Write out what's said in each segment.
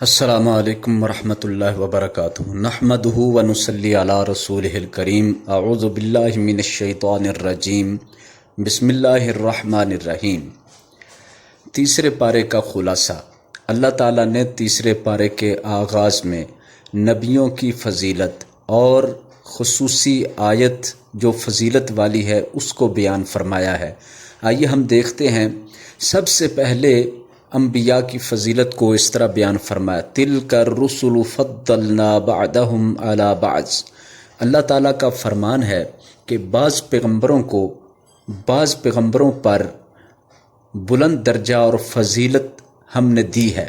السلام علیکم ورحمۃ اللہ وبرکاتہ نحمدہ ونصلی علی رسولہ الکریم اعوذ باللہ من الشیطان الرجیم بسم اللہ الرحمن الرحیم۔ تیسرے پارے کا خلاصہ۔ اللہ تعالیٰ نے تیسرے پارے کے آغاز میں نبیوں کی فضیلت اور خصوصی آیت جو فضیلت والی ہے اس کو بیان فرمایا ہے۔ آئیے ہم دیکھتے ہیں۔ سب سے پہلے انبیاء کی فضیلت کو اس طرح بیان فرمایا، تِلْكَ الرُّسُلُ فَضَّلْنَا بَعْضَهُمْ عَلَى بَعْضٍ۔ اللہ تعالیٰ کا فرمان ہے کہ بعض پیغمبروں پر بلند درجہ اور فضیلت ہم نے دی ہے۔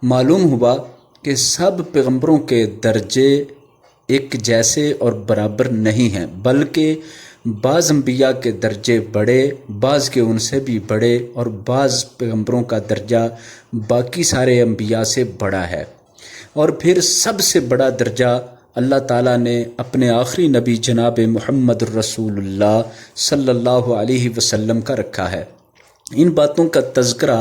معلوم ہوا کہ سب پیغمبروں کے درجے ایک جیسے اور برابر نہیں ہیں، بلکہ بعض انبیاء کے درجے بڑے، بعض کے ان سے بھی بڑے، اور بعض پیغمبروں کا درجہ باقی سارے انبیاء سے بڑا ہے۔ اور پھر سب سے بڑا درجہ اللہ تعالیٰ نے اپنے آخری نبی جناب محمد الرسول اللہ صلی اللہ علیہ وسلم کا رکھا ہے۔ ان باتوں کا تذکرہ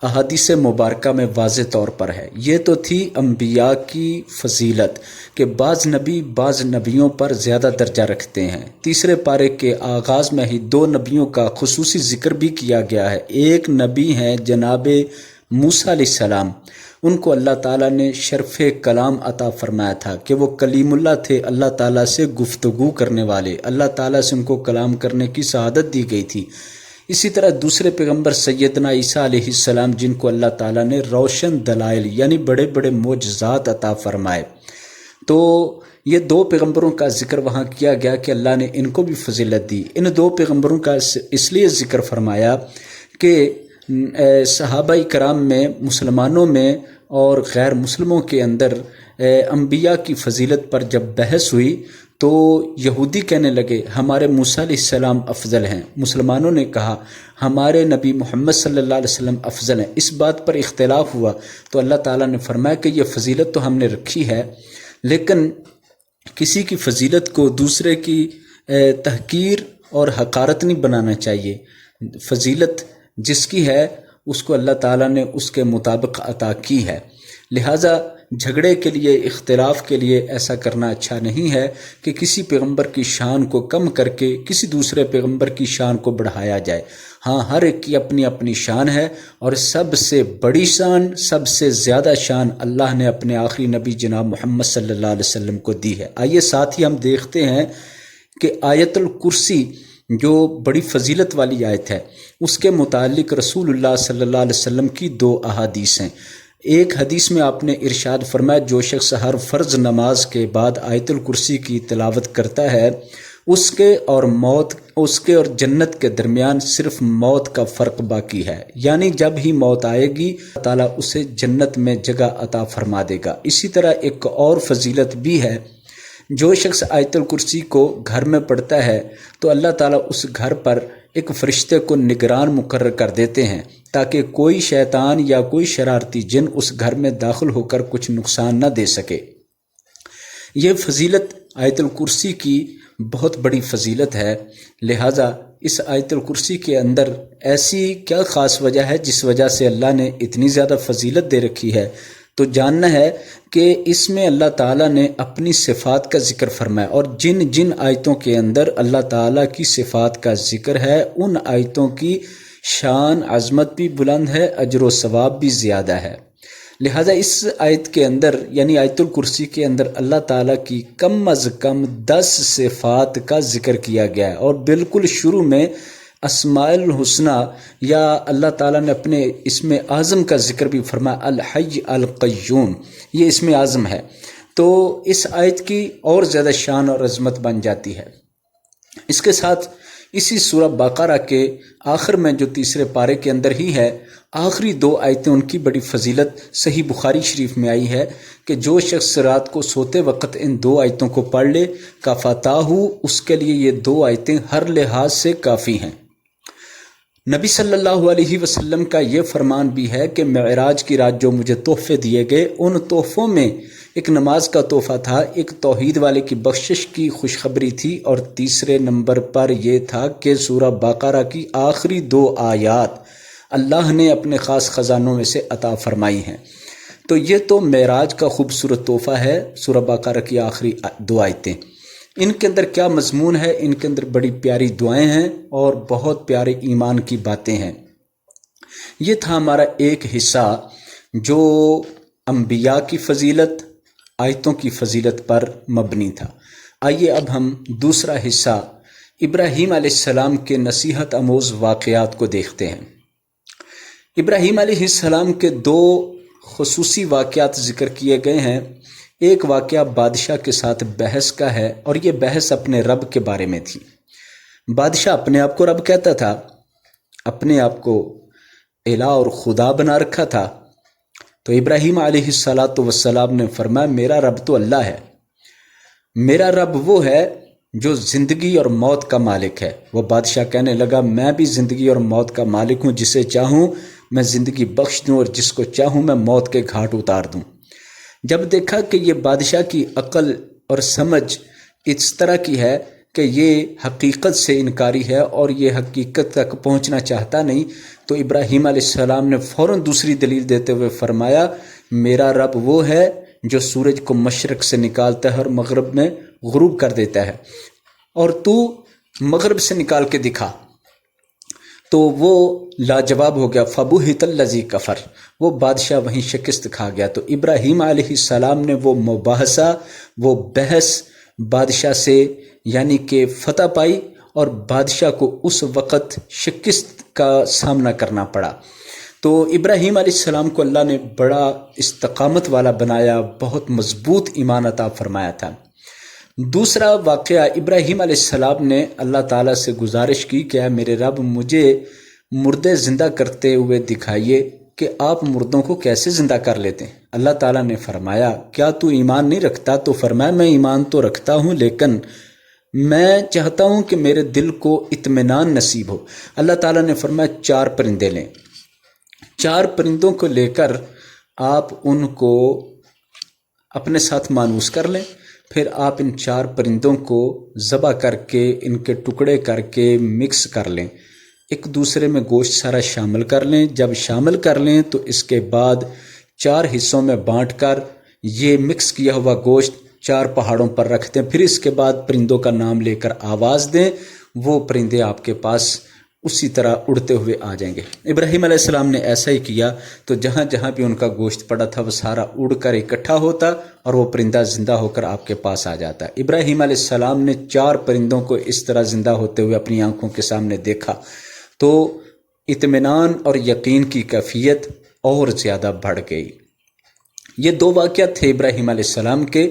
احادیث مبارکہ میں واضح طور پر ہے۔ یہ تو تھی انبیاء کی فضیلت کہ بعض نبی بعض نبیوں پر زیادہ درجہ رکھتے ہیں۔ تیسرے پارے کے آغاز میں ہی دو نبیوں کا خصوصی ذکر بھی کیا گیا ہے۔ ایک نبی ہیں جناب موسیٰ علیہ السلام، ان کو اللہ تعالیٰ نے شرف کلام عطا فرمایا تھا کہ وہ کلیم اللہ تھے، اللہ تعالیٰ سے گفتگو کرنے والے، اللہ تعالیٰ سے ان کو کلام کرنے کی سعادت دی گئی تھی۔ اسی طرح دوسرے پیغمبر سیدنا عیسیٰ علیہ السلام، جن کو اللہ تعالیٰ نے روشن دلائل یعنی بڑے بڑے معجزات عطا فرمائے، تو یہ دو پیغمبروں کا ذکر وہاں کیا گیا کہ اللہ نے ان کو بھی فضیلت دی۔ ان دو پیغمبروں کا اس لیے ذکر فرمایا کہ صحابہ کرام میں، مسلمانوں میں اور غیر مسلموں کے اندر انبیاء کی فضیلت پر جب بحث ہوئی تو یہودی کہنے لگے ہمارے موسیٰ علیہ السلام افضل ہیں، مسلمانوں نے کہا ہمارے نبی محمد صلی اللہ علیہ وسلم افضل ہیں۔ اس بات پر اختلاف ہوا تو اللہ تعالیٰ نے فرمایا کہ یہ فضیلت تو ہم نے رکھی ہے، لیکن کسی کی فضیلت کو دوسرے کی تحقیر اور حقارت نہیں بنانا چاہیے۔ فضیلت جس کی ہے اس کو اللہ تعالیٰ نے اس کے مطابق عطا کی ہے، لہٰذا جھگڑے کے لیے، اختلاف کے لیے ایسا کرنا اچھا نہیں ہے کہ کسی پیغمبر کی شان کو کم کر کے کسی دوسرے پیغمبر کی شان کو بڑھایا جائے۔ ہاں، ہر ایک کی اپنی اپنی شان ہے، اور سب سے بڑی شان، سب سے زیادہ شان اللہ نے اپنے آخری نبی جناب محمد صلی اللہ علیہ وسلم کو دی ہے۔ آئیے ساتھ ہی ہم دیکھتے ہیں کہ آیت الکرسی جو بڑی فضیلت والی آیت ہے، اس کے متعلق رسول اللہ صلی اللہ علیہ وسلم کی دو احادیث ہیں۔ ایک حدیث میں آپ نے ارشاد فرمایا جو شخص ہر فرض نماز کے بعد آیت الکرسی کی تلاوت کرتا ہے، اس کے اور جنت کے درمیان صرف موت کا فرق باقی ہے، یعنی جب ہی موت آئے گی اللہ تعالیٰ اسے جنت میں جگہ عطا فرما دے گا۔ اسی طرح ایک اور فضیلت بھی ہے، جو شخص آیت الکرسی کو گھر میں پڑھتا ہے تو اللہ تعالیٰ اس گھر پر ایک فرشتے کو نگران مقرر کر دیتے ہیں تاکہ کوئی شیطان یا کوئی شرارتی جن اس گھر میں داخل ہو کر کچھ نقصان نہ دے سکے۔ یہ فضیلت آیت الکرسی کی بہت بڑی فضیلت ہے، لہٰذا اس آیت الکرسی کے اندر ایسی کیا خاص وجہ ہے جس وجہ سے اللہ نے اتنی زیادہ فضیلت دے رکھی ہے؟ تو جاننا ہے کہ اس میں اللہ تعالیٰ نے اپنی صفات کا ذکر فرمایا، اور جن جن آیتوں کے اندر اللہ تعالیٰ کی صفات کا ذکر ہے ان آیتوں کی شان عظمت بھی بلند ہے، اجر و ثواب بھی زیادہ ہے۔ لہذا اس آیت کے اندر یعنی آیت الکرسی کے اندر اللہ تعالیٰ کی کم از کم 10 صفات کا ذکر کیا گیا ہے، اور بالکل شروع میں اسماء الحسنہ یا اللہ تعالیٰ نے اپنے اسم اعظم کا ذکر بھی فرمایا، الحی القیوم، یہ اسم اعظم ہے، تو اس آیت کی اور زیادہ شان اور عظمت بن جاتی ہے۔ اس کے ساتھ اسی سورہ بقرہ کے آخر میں جو تیسرے پارے کے اندر ہی ہے، آخری دو آیتیں ان کی بڑی فضیلت صحیح بخاری شریف میں آئی ہے کہ جو شخص رات کو سوتے وقت ان دو آیتوں کو پڑھ لے کفاتاہ، اس کے لیے یہ دو آیتیں ہر لحاظ سے کافی ہیں۔ نبی صلی اللہ علیہ وسلم کا یہ فرمان بھی ہے کہ معراج کی رات جو مجھے تحفے دیے گئے، ان تحفوں میں ایک نماز کا تحفہ تھا، ایک توحید والے کی بخشش کی خوشخبری تھی، اور تیسرے نمبر پر یہ تھا کہ سورہ بقرہ کی آخری دو آیات اللہ نے اپنے خاص خزانوں میں سے عطا فرمائی ہیں۔ تو یہ تو معراج کا خوبصورت تحفہ ہے۔ سورہ بقرہ کی آخری 2 آیتیں، ان کے اندر کیا مضمون ہے؟ ان کے اندر بڑی پیاری دعائیں ہیں اور بہت پیارے ایمان کی باتیں ہیں۔ یہ تھا ہمارا ایک حصہ جو انبیاء کی فضیلت، آیتوں کی فضیلت پر مبنی تھا۔ آئیے اب ہم دوسرا حصہ ابراہیم علیہ السلام کے نصیحت آموز واقعات کو دیکھتے ہیں۔ ابراہیم علیہ السلام کے 2 خصوصی واقعات ذکر کیے گئے ہیں۔ ایک واقعہ بادشاہ کے ساتھ بحث کا ہے، اور یہ بحث اپنے رب کے بارے میں تھی۔ بادشاہ اپنے آپ کو رب کہتا تھا، اپنے آپ کو الہ اور خدا بنا رکھا تھا۔ تو ابراہیم علیہ السلام نے فرمایا میرا رب تو اللہ ہے، میرا رب وہ ہے جو زندگی اور موت کا مالک ہے۔ وہ بادشاہ کہنے لگا میں بھی زندگی اور موت کا مالک ہوں، جسے چاہوں میں زندگی بخش دوں اور جس کو چاہوں میں موت کے گھاٹ اتار دوں۔ جب دیکھا کہ یہ بادشاہ کی عقل اور سمجھ اس طرح کی ہے کہ یہ حقیقت سے انکاری ہے اور یہ حقیقت تک پہنچنا چاہتا نہیں، تو ابراہیم علیہ السلام نے فوراً دوسری دلیل دیتے ہوئے فرمایا میرا رب وہ ہے جو سورج کو مشرق سے نکالتا ہے اور مغرب میں غروب کر دیتا ہے، اور تو مغرب سے نکال کے دکھا۔ تو وہ لاجواب ہو گیا، فَبُہِتَ الَّذِي کفر، وہ بادشاہ وہیں شکست کھا گیا۔ تو ابراہیم علیہ السلام نے وہ مباحثہ، وہ بحث بادشاہ سے یعنی کہ فتح پائی، اور بادشاہ کو اس وقت شکست کا سامنا کرنا پڑا۔ تو ابراہیم علیہ السلام کو اللہ نے بڑا استقامت والا بنایا، بہت مضبوط ایمان عطا فرمایا تھا۔ دوسرا واقعہ، ابراہیم علیہ السلام نے اللہ تعالیٰ سے گزارش کی کہ اے میرے رب مجھے مردے زندہ کرتے ہوئے دکھائیے کہ آپ مردوں کو کیسے زندہ کر لیتے ہیں۔ اللہ تعالیٰ نے فرمایا کیا تو ایمان نہیں رکھتا؟ تو فرمایا میں ایمان تو رکھتا ہوں، لیکن میں چاہتا ہوں کہ میرے دل کو اطمینان نصیب ہو۔ اللہ تعالیٰ نے فرمایا 4 پرندے لیں، 4 پرندوں کو لے کر آپ ان کو اپنے ساتھ مانوس کر لیں، پھر آپ ان 4 پرندوں کو ذبح کر کے ان کے ٹکڑے کر کے مکس کر لیں، ایک دوسرے میں گوشت سارا شامل کر لیں۔ جب شامل کر لیں تو اس کے بعد 4 حصوں میں بانٹ کر یہ مکس کیا ہوا گوشت 4 پہاڑوں پر رکھ دیں، پھر اس کے بعد پرندوں کا نام لے کر آواز دیں، وہ پرندے آپ کے پاس اسی طرح اڑتے ہوئے آ جائیں گے۔ ابراہیم علیہ السلام نے ایسا ہی کیا، تو جہاں جہاں بھی ان کا گوشت پڑا تھا وہ سارا اڑ کر اکٹھا ہوتا اور وہ پرندہ زندہ ہو کر آپ کے پاس آ جاتا۔ ابراہیم علیہ السلام نے 4 پرندوں کو اس طرح زندہ ہوتے ہوئے اپنی آنکھوں کے سامنے دیکھا، تو اطمینان اور یقین کی کیفیت اور زیادہ بڑھ گئی۔ یہ 2 واقعات تھے ابراہیم علیہ السلام کے،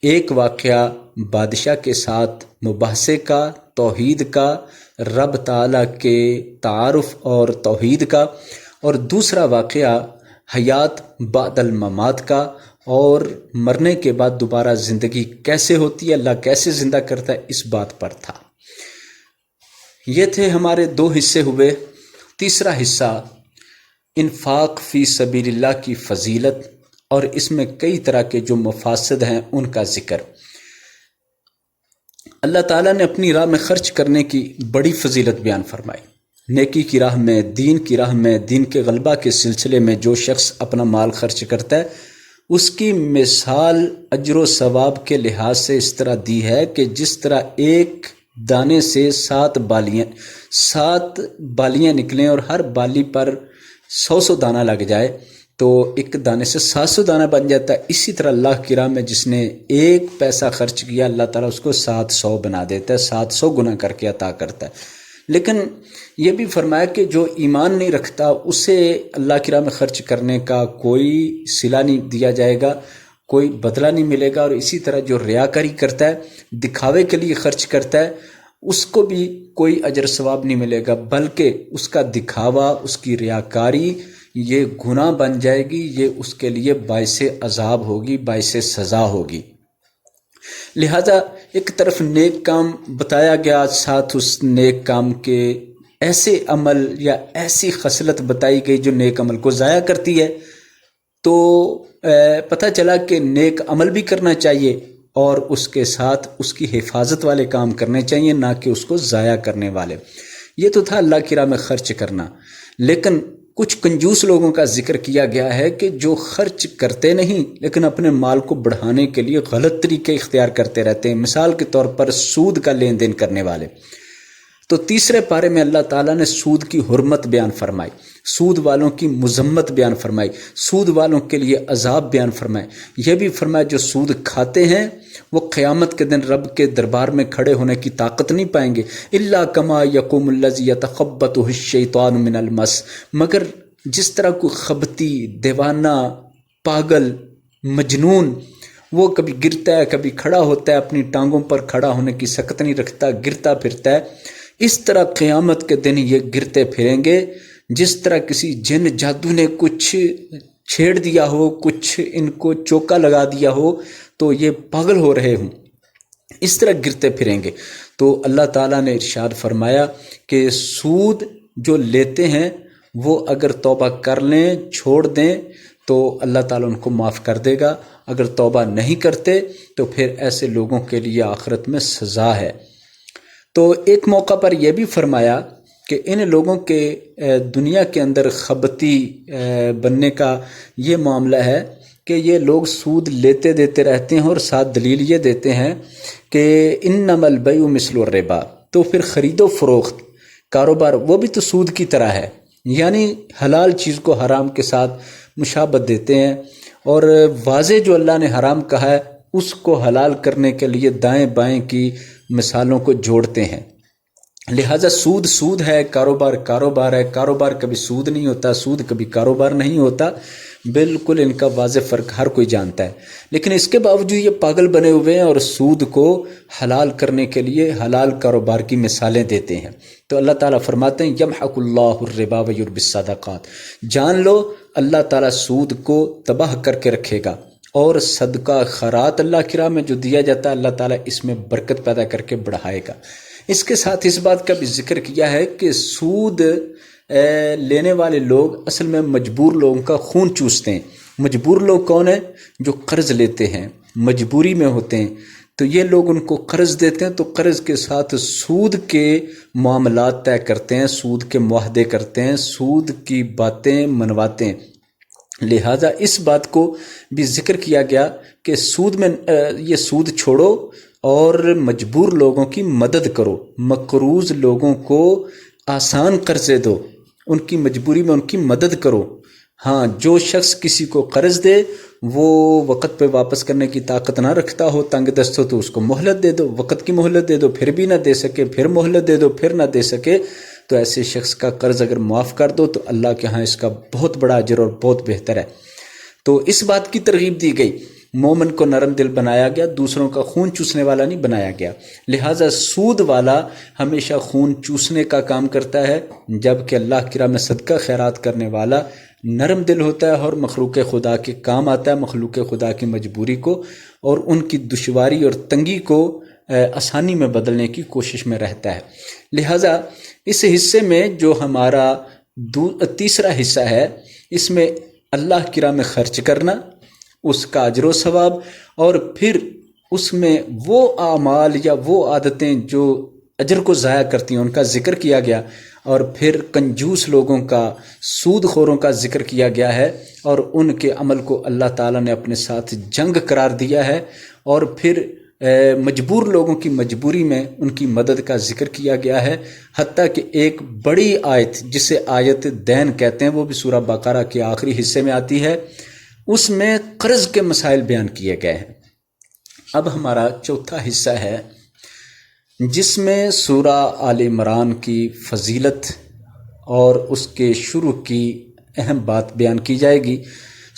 ایک واقعہ بادشاہ کے ساتھ مباحثے کا، توحید کا، رب تعالیٰ کے تعارف اور توحید کا، اور دوسرا واقعہ حیات بعد الممات کا، اور مرنے کے بعد دوبارہ زندگی کیسے ہوتی ہے، اللہ کیسے زندہ کرتا ہے، اس بات پر تھا۔ یہ تھے ہمارے 2 حصے ہوئے۔ تیسرا حصہ انفاق فی سبیل اللہ کی فضیلت، اور اس میں کئی طرح کے جو مفاسد ہیں ان کا ذکر۔ اللہ تعالیٰ نے اپنی راہ میں خرچ کرنے کی بڑی فضیلت بیان فرمائی۔ نیکی کی راہ میں، دین کی راہ میں، دین کے غلبہ کے سلسلے میں جو شخص اپنا مال خرچ کرتا ہے اس کی مثال اجر و ثواب کے لحاظ سے اس طرح دی ہے کہ جس طرح ایک دانے سے 7 بالیاں نکلیں اور ہر بالی پر 100 دانہ لگ جائے تو ایک دانے سے 700 دانہ بن جاتا ہے۔ اسی طرح اللہ کی راہ میں جس نے 1 پیسہ خرچ کیا اللہ تعالیٰ اس کو 700 بنا دیتا ہے، 700 گنا کر کے عطا کرتا ہے۔ لیکن یہ بھی فرمایا کہ جو ایمان نہیں رکھتا اسے اللہ کی راہ میں خرچ کرنے کا کوئی صلہ نہیں دیا جائے گا، کوئی بدلہ نہیں ملے گا، اور اسی طرح جو ریاکاری کرتا ہے، دکھاوے کے لیے خرچ کرتا ہے، اس کو بھی کوئی اجر ثواب نہیں ملے گا، بلکہ اس کا دکھاوا، اس کی ریاکاری یہ گناہ بن جائے گی، یہ اس کے لیے باعث عذاب ہوگی، باعث سزا ہوگی۔ لہذا ایک طرف نیک کام بتایا گیا، ساتھ اس نیک کام کے ایسے عمل یا ایسی خصلت بتائی گئی جو نیک عمل کو ضائع کرتی ہے، تو پتہ چلا کہ نیک عمل بھی کرنا چاہیے اور اس کے ساتھ اس کی حفاظت والے کام کرنے چاہیے، نہ کہ اس کو ضائع کرنے والے۔ یہ تو تھا اللہ کی راہ میں خرچ کرنا، لیکن کچھ کنجوس لوگوں کا ذکر کیا گیا ہے کہ جو خرچ کرتے نہیں لیکن اپنے مال کو بڑھانے کے لیے غلط طریقے اختیار کرتے رہتے ہیں، مثال کے طور پر سود کا لین دین کرنے والے۔ تو تیسرے پارے میں اللہ تعالیٰ نے سود کی حرمت بیان فرمائی، سود والوں کی مذمت بیان فرمائی، سود والوں کے لیے عذاب بیان فرمائے۔ یہ بھی فرمایا جو سود کھاتے ہیں وہ قیامت کے دن رب کے دربار میں کھڑے ہونے کی طاقت نہیں پائیں گے، الا کما یقوم الذی یتخبطہ الشیطان من المس، مگر جس طرح کوئی خبتی، دیوانہ، پاگل، مجنون وہ کبھی گرتا ہے کبھی کھڑا ہوتا ہے، اپنی ٹانگوں پر کھڑا ہونے کی سکت نہیں رکھتا، گرتا پھرتا ہے، اس طرح قیامت کے دن یہ گرتے پھریں گے جس طرح کسی جن جادو نے کچھ چھیڑ دیا ہو، کچھ ان کو چوکا لگا دیا ہو تو یہ پاگل ہو رہے ہوں، اس طرح گرتے پھریں گے۔ تو اللہ تعالیٰ نے ارشاد فرمایا کہ سود جو لیتے ہیں وہ اگر توبہ کر لیں، چھوڑ دیں تو اللہ تعالیٰ ان کو معاف کر دے گا، اگر توبہ نہیں کرتے تو پھر ایسے لوگوں کے لیے آخرت میں سزا ہے۔ تو ایک موقع پر یہ بھی فرمایا کہ ان لوگوں کے دنیا کے اندر خبتی بننے کا یہ معاملہ ہے کہ یہ لوگ سود لیتے دیتے رہتے ہیں اور ساتھ دلیل یہ دیتے ہیں کہ انما البیع مثل الربا، تو پھر خرید و فروخت کاروبار وہ بھی تو سود کی طرح ہے، یعنی حلال چیز کو حرام کے ساتھ مشابہت دیتے ہیں، اور واضح جو اللہ نے حرام کہا ہے اس کو حلال کرنے کے لیے دائیں بائیں کی مثالوں کو جوڑتے ہیں۔ لہٰذا سود سود ہے، کاروبار کاروبار ہے، کاروبار کبھی سود نہیں ہوتا، سود کبھی کاروبار نہیں ہوتا، بالکل ان کا واضح فرق ہر کوئی جانتا ہے، لیکن اس کے باوجود یہ پاگل بنے ہوئے ہیں اور سود کو حلال کرنے کے لیے حلال کاروبار کی مثالیں دیتے ہیں۔ تو اللہ تعالیٰ فرماتے ہیں یمحق اللہ الربا ویربی الصدقات، جان لو اللہ تعالیٰ سود کو تباہ کر کے رکھے گا، اور صدقہ خیرات اللہ کی راہ میں جو دیا جاتا ہے اللہ تعالیٰ اس میں برکت پیدا کر کے بڑھائے گا۔ اس کے ساتھ اس بات کا بھی ذکر کیا ہے کہ سود لینے والے لوگ اصل میں مجبور لوگوں کا خون چوستے ہیں۔ مجبور لوگ کون ہیں؟ جو قرض لیتے ہیں، مجبوری میں ہوتے ہیں، تو یہ لوگ ان کو قرض دیتے ہیں، تو قرض کے ساتھ سود کے معاملات طے کرتے ہیں، سود کے معاہدے کرتے ہیں، سود کی باتیں منواتے ہیں۔ لہٰذا اس بات کو بھی ذکر کیا گیا کہ سود میں یہ سود چھوڑو اور مجبور لوگوں کی مدد کرو، مقروض لوگوں کو آسان قرضے دو، ان کی مجبوری میں ان کی مدد کرو۔ ہاں، جو شخص کسی کو قرض دے وہ وقت پہ واپس کرنے کی طاقت نہ رکھتا ہو، تنگ دست ہو، تو اس کو مہلت دے دو، وقت کی مہلت دے دو، پھر بھی نہ دے سکے، پھر مہلت دے دو، پھر نہ دے سکے، تو ایسے شخص کا قرض اگر معاف کر دو تو اللہ کے ہاں اس کا بہت بڑا اجر اور بہت بہتر ہے۔ تو اس بات کی ترغیب دی گئی، مومن کو نرم دل بنایا گیا، دوسروں کا خون چوسنے والا نہیں بنایا گیا۔ لہٰذا سود والا ہمیشہ خون چوسنے کا کام کرتا ہے، جبکہ اللہ کی راہ میں صدقہ خیرات کرنے والا نرم دل ہوتا ہے اور مخلوق خدا کے کام آتا ہے، مخلوق خدا کی مجبوری کو اور ان کی دشواری اور تنگی کو آسانی میں بدلنے کی کوشش میں رہتا ہے۔ لہٰذا اس حصے میں جو ہمارا تیسرا حصہ ہے، اس میں اللہ کی راہ میں خرچ کرنا، اس کا اجر و ثواب، اور پھر اس میں وہ اعمال یا وہ عادتیں جو اجر کو ضائع کرتی ہیں ان کا ذکر کیا گیا، اور پھر کنجوس لوگوں کا، سود خوروں کا ذکر کیا گیا ہے، اور ان کے عمل کو اللہ تعالیٰ نے اپنے ساتھ جنگ قرار دیا ہے، اور پھر مجبور لوگوں کی مجبوری میں ان کی مدد کا ذکر کیا گیا ہے، حتیٰ کہ ایک بڑی آیت جسے آیت دین کہتے ہیں وہ بھی سورہ بقرہ کے آخری حصے میں آتی ہے، اس میں قرض کے مسائل بیان کیے گئے ہیں۔ اب ہمارا چوتھا حصہ ہے جس میں سورہ آل عمران کی فضیلت اور اس کے شروع کی اہم بات بیان کی جائے گی۔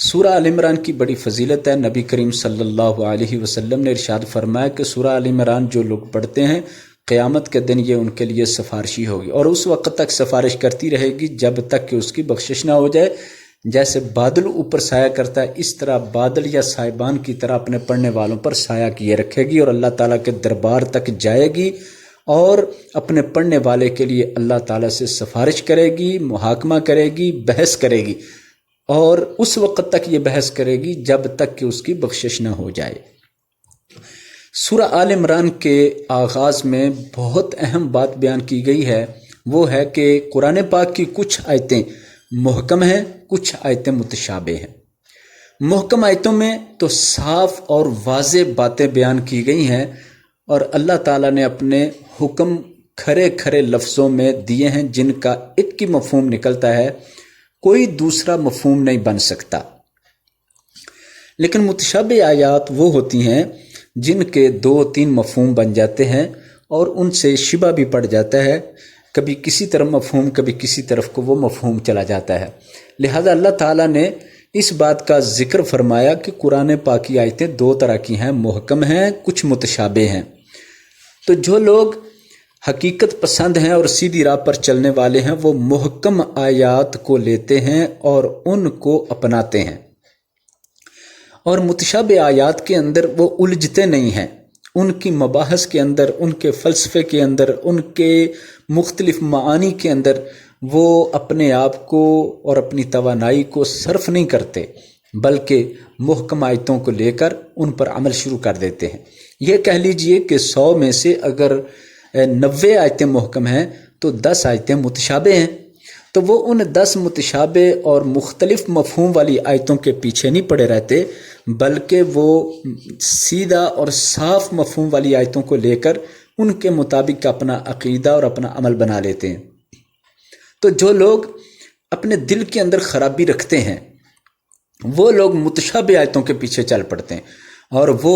سورہ آل عمران کی بڑی فضیلت ہے، نبی کریم صلی اللہ علیہ وسلم نے ارشاد فرمایا کہ سورہ آل عمران جو لوگ پڑھتے ہیں قیامت کے دن یہ ان کے لیے سفارشی ہوگی، اور اس وقت تک سفارش کرتی رہے گی جب تک کہ اس کی بخشش نہ ہو جائے۔ جیسے بادل اوپر سایہ کرتا ہے اس طرح بادل یا سائبان کی طرح اپنے پڑھنے والوں پر سایہ کیے رکھے گی، اور اللہ تعالیٰ کے دربار تک جائے گی اور اپنے پڑھنے والے کے لیے اللہ تعالیٰ سے سفارش کرے گی، محاکمہ کرے گی، بحث کرے گی، اور اس وقت تک یہ بحث کرے گی جب تک کہ اس کی بخشش نہ ہو جائے۔ سورہ آل عمران کے آغاز میں بہت اہم بات بیان کی گئی ہے، وہ ہے کہ قرآن پاک کی کچھ آیتیں محکم ہیں، کچھ آیتیں متشابہ ہیں۔ محکم آیتوں میں تو صاف اور واضح باتیں بیان کی گئی ہیں، اور اللہ تعالیٰ نے اپنے حکم کھرے کھرے لفظوں میں دیے ہیں جن کا ایک ہی مفہوم نکلتا ہے، کوئی دوسرا مفہوم نہیں بن سکتا۔ لیکن متشابہ آیات وہ ہوتی ہیں جن کے 2-3 مفہوم بن جاتے ہیں اور ان سے شبہ بھی پڑ جاتا ہے، کبھی کسی طرف مفہوم کبھی کسی طرف کو وہ مفہوم چلا جاتا ہے۔ لہذا اللہ تعالیٰ نے اس بات کا ذکر فرمایا کہ قرآن پاک کی آیتیں 2 طرح کی ہیں، محکم ہیں، کچھ متشابہ ہیں۔ تو جو لوگ حقیقت پسند ہیں اور سیدھی راہ پر چلنے والے ہیں، وہ محکم آیات کو لیتے ہیں اور ان کو اپناتے ہیں، اور متشابہ آیات کے اندر وہ الجھتے نہیں ہیں، ان کی مباحث کے اندر، ان کے فلسفے کے اندر، ان کے مختلف معانی کے اندر وہ اپنے آپ کو اور اپنی توانائی کو صرف نہیں کرتے، بلکہ محکم آیتوں کو لے کر ان پر عمل شروع کر دیتے ہیں۔ یہ کہہ لیجئے کہ 100 میں سے اگر 90 آیتیں محکم ہیں تو 10 آیتیں متشابہ ہیں، تو وہ ان 10 متشابہ اور مختلف مفہوم والی آیتوں کے پیچھے نہیں پڑے رہتے، بلکہ وہ سیدھا اور صاف مفہوم والی آیتوں کو لے کر ان کے مطابق اپنا عقیدہ اور اپنا عمل بنا لیتے ہیں۔ تو جو لوگ اپنے دل کے اندر خرابی رکھتے ہیں وہ لوگ متشابہ آیتوں کے پیچھے چل پڑتے ہیں، اور وہ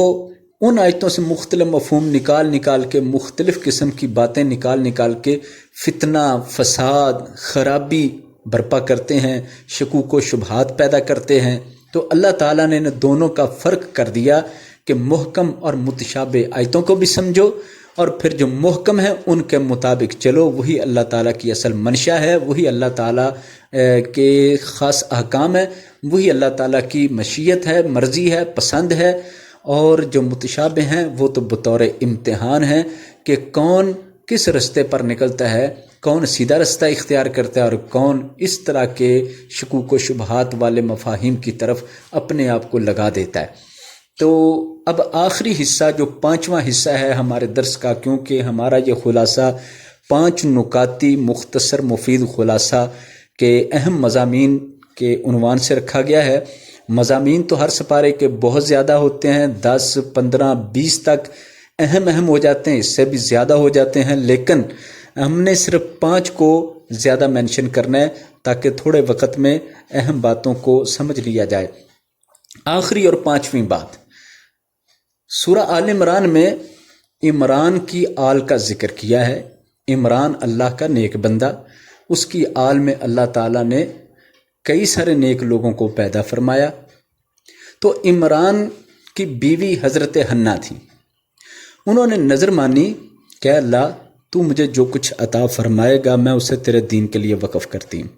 ان آیتوں سے مختلف مفہوم نکال کے مختلف قسم کی باتیں نکال کے فتنہ، فساد، خرابی برپا کرتے ہیں، شکوک و شبہات پیدا کرتے ہیں۔ تو اللہ تعالیٰ نے دونوں کا فرق کر دیا کہ محکم اور متشابہ آیتوں کو بھی سمجھو، اور پھر جو محکم ہیں ان کے مطابق چلو، وہی اللہ تعالیٰ کی اصل منشا ہے، وہی اللہ تعالیٰ کے خاص احکام ہے، وہی اللہ تعالیٰ کی مشیت ہے، مرضی ہے، پسند ہے۔ اور جو متشابہ ہیں وہ تو بطور امتحان ہیں کہ کون کس رستے پر نکلتا ہے، کون سیدھا رستہ اختیار کرتا ہے اور کون اس طرح کے شکوک و شبہات والے مفاہیم کی طرف اپنے آپ کو لگا دیتا ہے۔ تو اب آخری حصہ جو 5واں حصہ ہے ہمارے درس کا، کیونکہ ہمارا یہ خلاصہ 5 نکاتی مختصر مفید خلاصہ کے اہم مضامین کے عنوان سے رکھا گیا ہے۔ مضامین تو ہر سپارے کے بہت زیادہ ہوتے ہیں، 10، 15، 20 تک اہم ہو جاتے ہیں، اس سے بھی زیادہ ہو جاتے ہیں، لیکن ہم نے صرف 5 کو زیادہ مینشن کرنا ہے تاکہ تھوڑے وقت میں اہم باتوں کو سمجھ لیا جائے۔ آخری اور 5ویں بات، سورہ آل عمران میں عمران کی آل کا ذکر کیا ہے۔ عمران اللہ کا نیک بندہ، اس کی آل میں اللہ تعالیٰ نے کئی سارے نیک لوگوں کو پیدا فرمایا۔ تو عمران کی بیوی حضرت حنہ تھی، انہوں نے نظر مانی کہ اللہ تو مجھے جو کچھ عطا فرمائے گا میں اسے تیرے دین کے لیے وقف کرتی ہوں۔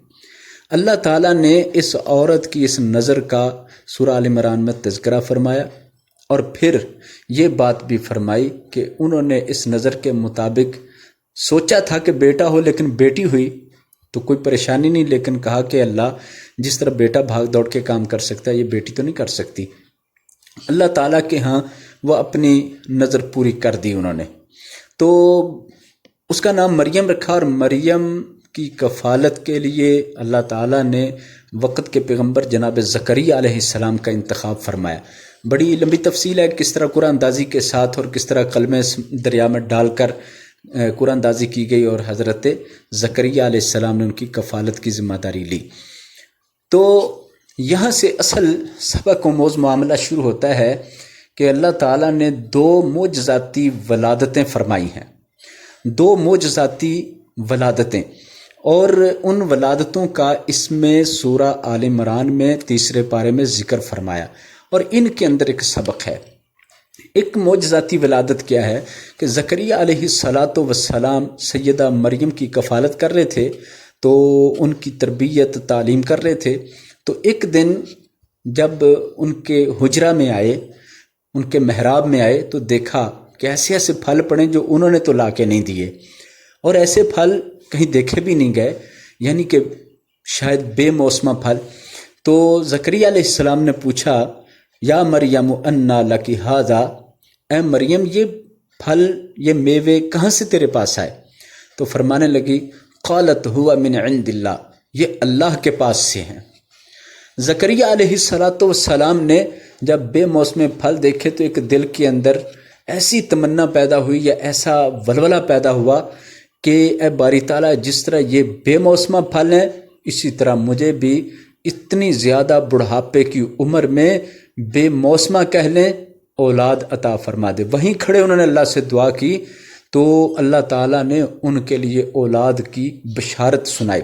اللہ تعالیٰ نے اس عورت کی اس نظر کا سورہ آل عمران میں تذکرہ فرمایا، اور پھر یہ بات بھی فرمائی کہ انہوں نے اس نظر کے مطابق سوچا تھا کہ بیٹا ہو، لیکن بیٹی ہوئی تو کوئی پریشانی نہیں، لیکن کہا کہ اللہ جس طرح بیٹا بھاگ دوڑ کے کام کر سکتا ہے یہ بیٹی تو نہیں کر سکتی۔ اللہ تعالیٰ کے ہاں وہ اپنی نظر پوری کر دی انہوں نے، تو اس کا نام مریم رکھا، اور مریم کی کفالت کے لیے اللہ تعالیٰ نے وقت کے پیغمبر جناب زکریا علیہ السلام کا انتخاب فرمایا۔ بڑی لمبی تفصیل ہے کس طرح قرآن اندازی کے ساتھ اور کس طرح کلمہ دریا میں ڈال کر قرآن اندازی کی گئی اور حضرت زکریا علیہ السلام نے ان کی کفالت کی ذمہ داری لی۔ تو یہاں سے اصل سبق و موضوع معاملہ شروع ہوتا ہے کہ اللہ تعالیٰ نے 2 معجزاتی ولادتیں فرمائی ہیں، 2 معجزاتی ولادتیں، اور ان ولادتوں کا اس میں سورہ آل عمران میں 3 پارے میں ذکر فرمایا، اور ان کے اندر ایک سبق ہے۔ ایک معجزاتی ولادت کیا ہے کہ زکریا علیہ السلام سیدہ مریم کی کفالت کر رہے تھے، تو ان کی تربیت تعلیم کر رہے تھے، تو ایک دن جب ان کے حجرہ میں آئے، ان کے محراب میں آئے، تو دیکھا کہ ایسے ایسے پھل پڑے جو انہوں نے تو لا کے نہیں دیے، اور ایسے پھل کہیں دیکھے بھی نہیں گئے، یعنی کہ شاید بے موسمہ پھل۔ تو زکریا علیہ السلام نے پوچھا یا مریم انا لکی ھذا، اے مریم یہ پھل یہ میوے کہاں سے تیرے پاس آئے؟ تو فرمانے لگی قالت ہوا من عند اللہ، یہ اللہ کے پاس سے ہیں۔ زکریا علیہ السلام نے جب بے موسم پھل دیکھے تو ایک دل کے اندر ایسی تمنا پیدا ہوئی یا ایسا ولولہ پیدا ہوا کہ اے باری تعالیٰ، جس طرح یہ بے موسمہ پھل ہیں اسی طرح مجھے بھی اتنی زیادہ بڑھاپے کی عمر میں بے موسمہ کہہ لیں اولاد عطا فرما دے۔ وہیں کھڑے انہوں نے اللہ سے دعا کی تو اللہ تعالیٰ نے ان کے لیے اولاد کی بشارت سنائی۔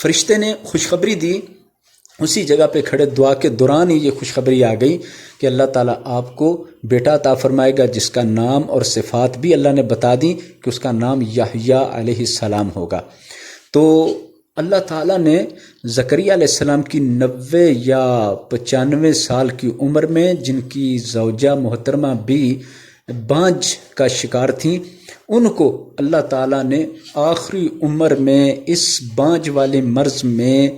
فرشتے نے خوشخبری دی، اسی جگہ پہ کھڑے دعا کے دوران ہی یہ خوشخبری آ گئی کہ اللہ تعالیٰ آپ کو بیٹا عطا فرمائے گا، جس کا نام اور صفات بھی اللہ نے بتا دی کہ اس کا نام یحییٰ علیہ السلام ہوگا۔ تو اللہ تعالیٰ نے زکریا علیہ السلام کی 90 یا 95 سال کی عمر میں، جن کی زوجہ محترمہ بھی بانجھ کا شکار تھیں، ان کو اللہ تعالیٰ نے آخری عمر میں اس بانجھ والے مرض میں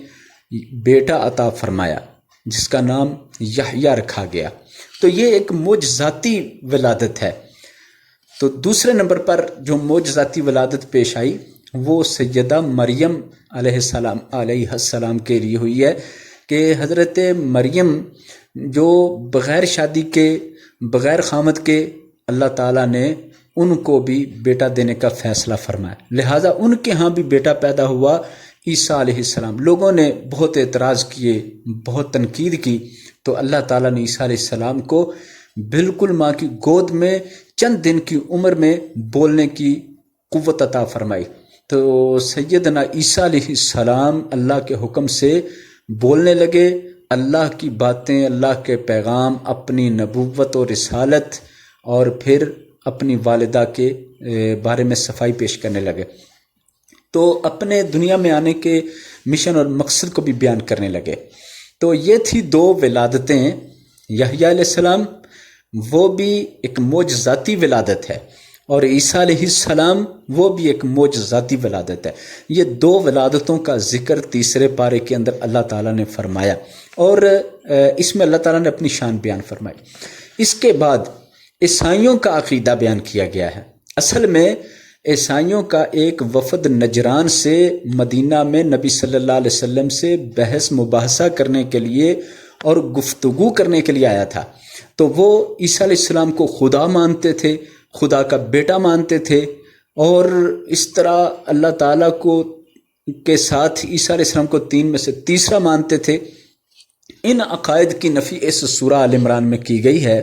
بیٹا عطا فرمایا جس کا نام یحییٰ رکھا گیا۔ تو یہ ایک معجزاتی ولادت ہے۔ تو دوسرے نمبر پر جو معجزاتی ولادت پیش آئی وہ سیدہ مریم علیہ السلام کے لیے ہوئی ہے کہ حضرت مریم جو بغیر شادی کے، بغیر خامد کے، اللہ تعالیٰ نے ان کو بھی بیٹا دینے کا فیصلہ فرمایا، لہٰذا ان کے ہاں بھی بیٹا پیدا ہوا عیسیٰ علیہ السلام۔ لوگوں نے بہت اعتراض کیے، بہت تنقید کی، تو اللہ تعالیٰ نے عیسیٰ علیہ السلام کو بالکل ماں کی گود میں چند دن کی عمر میں بولنے کی قوت عطا فرمائی۔ تو سیدنا عیسیٰ علیہ السلام اللہ کے حکم سے بولنے لگے، اللہ کی باتیں، اللہ کے پیغام، اپنی نبوت و رسالت، اور پھر اپنی والدہ کے بارے میں صفائی پیش کرنے لگے۔ تو اپنے دنیا میں آنے کے مشن اور مقصد کو بھی بیان کرنے لگے۔ تو یہ تھی 2 ولادتیں۔ یحییٰ علیہ السلام وہ بھی ایک معجزاتی ولادت ہے، اور عیسیٰ علیہ السلام وہ بھی ایک معجزاتی ولادت ہے۔ یہ 2 ولادتوں کا ذکر تیسرے پارے کے اندر اللہ تعالیٰ نے فرمایا، اور اس میں اللہ تعالیٰ نے اپنی شان بیان فرمائی۔ اس کے بعد عیسائیوں کا عقیدہ بیان کیا گیا ہے۔ اصل میں عیسائیوں کا ایک وفد نجران سے مدینہ میں نبی صلی اللہ علیہ وسلم سے بحث مباحثہ کرنے کے لیے اور گفتگو کرنے کے لیے آیا تھا۔ تو وہ عیسیٰ علیہ السلام کو خدا مانتے تھے، خدا کا بیٹا مانتے تھے، اور اس طرح اللہ تعالیٰ کو کے ساتھ عیسیٰ علیہ السلام کو 3 میں سے تیسرا مانتے تھے۔ ان عقائد کی نفی اس سورہ آل عمران میں کی گئی ہے۔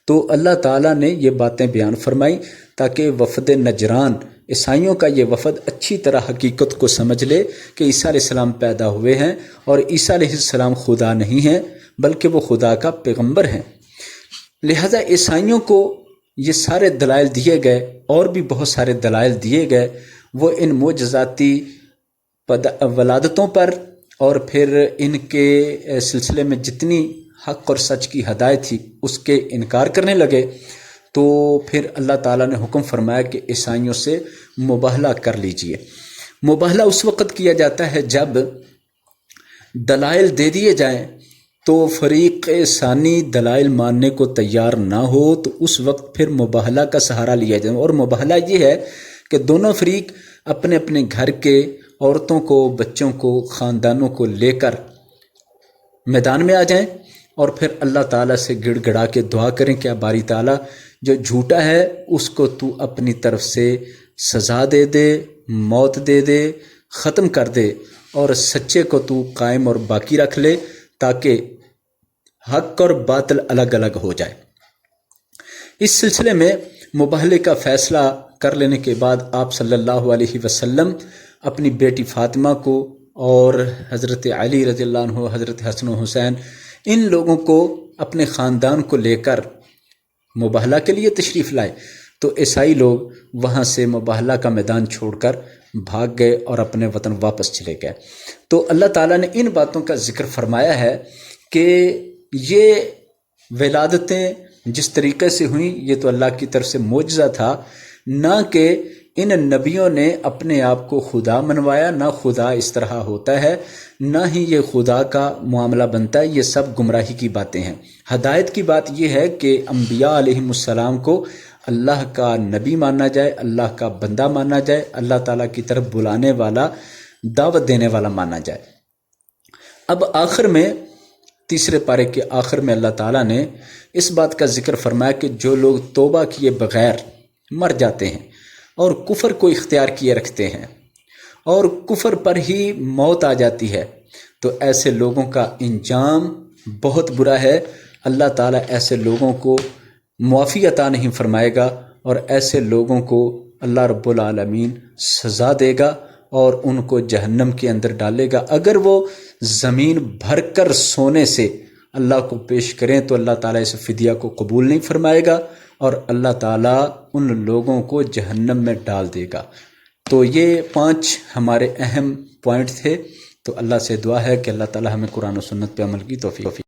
تو اللہ تعالیٰ نے یہ باتیں بیان فرمائی تاکہ وفد نجران، عیسائیوں کا یہ وفد اچھی طرح حقیقت کو سمجھ لے کہ عیسیٰ علیہ السلام پیدا ہوئے ہیں، اور عیسیٰ علیہ السلام خدا نہیں ہیں بلکہ وہ خدا کا پیغمبر ہیں۔ لہذا عیسائیوں کو یہ سارے دلائل دیے گئے، اور بھی بہت سارے دلائل دیے گئے، وہ ان معجزاتی ولادتوں پر اور پھر ان کے سلسلے میں جتنی حق اور سچ کی ہدایت تھی اس کے انکار کرنے لگے۔ تو پھر اللہ تعالیٰ نے حکم فرمایا کہ عیسائیوں سے مباہلہ کر لیجئے۔ مباہلہ اس وقت کیا جاتا ہے جب دلائل دے دیے جائیں تو فریق ثانی دلائل ماننے کو تیار نہ ہو، تو اس وقت پھر مباہلہ کا سہارا لیا جائے۔ اور مباہلہ یہ ہے کہ دونوں فریق اپنے اپنے گھر کے عورتوں کو، بچوں کو، خاندانوں کو لے کر میدان میں آ جائیں، اور پھر اللہ تعالیٰ سے گڑ گڑا کے دعا کریں کہ باری تعالیٰ جو جھوٹا ہے اس کو تو اپنی طرف سے سزا دے دے، موت دے دے، ختم کر دے، اور سچے کو تو قائم اور باقی رکھ لے تاکہ حق اور باطل الگ الگ ہو جائے۔ اس سلسلے میں مباہلے کا فیصلہ کر لینے کے بعد آپ صلی اللہ علیہ وسلم اپنی بیٹی فاطمہ کو اور حضرت علی رضی اللہ عنہ، حضرت حسن و حسین، ان لوگوں کو اپنے خاندان کو لے کر مباہلہ کے لیے تشریف لائے۔ تو عیسائی لوگ وہاں سے مباہلہ کا میدان چھوڑ کر بھاگ گئے اور اپنے وطن واپس چلے گئے۔ تو اللہ تعالیٰ نے ان باتوں کا ذکر فرمایا ہے کہ یہ ولادتیں جس طریقے سے ہوئیں یہ تو اللہ کی طرف سے معجزہ تھا، نہ کہ ان نبیوں نے اپنے آپ کو خدا منوایا، نہ خدا اس طرح ہوتا ہے، نہ ہی یہ خدا کا معاملہ بنتا ہے۔ یہ سب گمراہی کی باتیں ہیں۔ ہدایت کی بات یہ ہے کہ انبیاء علیہم السلام کو اللہ کا نبی مانا جائے، اللہ کا بندہ مانا جائے، اللہ تعالیٰ کی طرف بلانے والا، دعوت دینے والا مانا جائے۔ اب آخر میں تیسرے پارے کے آخر میں اللہ تعالیٰ نے اس بات کا ذکر فرمایا کہ جو لوگ توبہ کیے بغیر مر جاتے ہیں اور کفر کو اختیار کیے رکھتے ہیں اور کفر پر ہی موت آ جاتی ہے تو ایسے لوگوں کا انجام بہت برا ہے۔ اللہ تعالیٰ ایسے لوگوں کو معافی عطا نہیں فرمائے گا اور ایسے لوگوں کو اللہ رب العالمین سزا دے گا اور ان کو جہنم کے اندر ڈالے گا۔ اگر وہ زمین بھر کر سونے سے اللہ کو پیش کریں تو اللہ تعالیٰ اس فدیہ کو قبول نہیں فرمائے گا اور اللہ تعالیٰ ان لوگوں کو جہنم میں ڈال دے گا۔ تو یہ 5 ہمارے اہم پوائنٹ تھے۔ تو اللہ سے دعا ہے کہ اللہ تعالیٰ ہمیں قرآن و سنت پہ عمل کی توفیق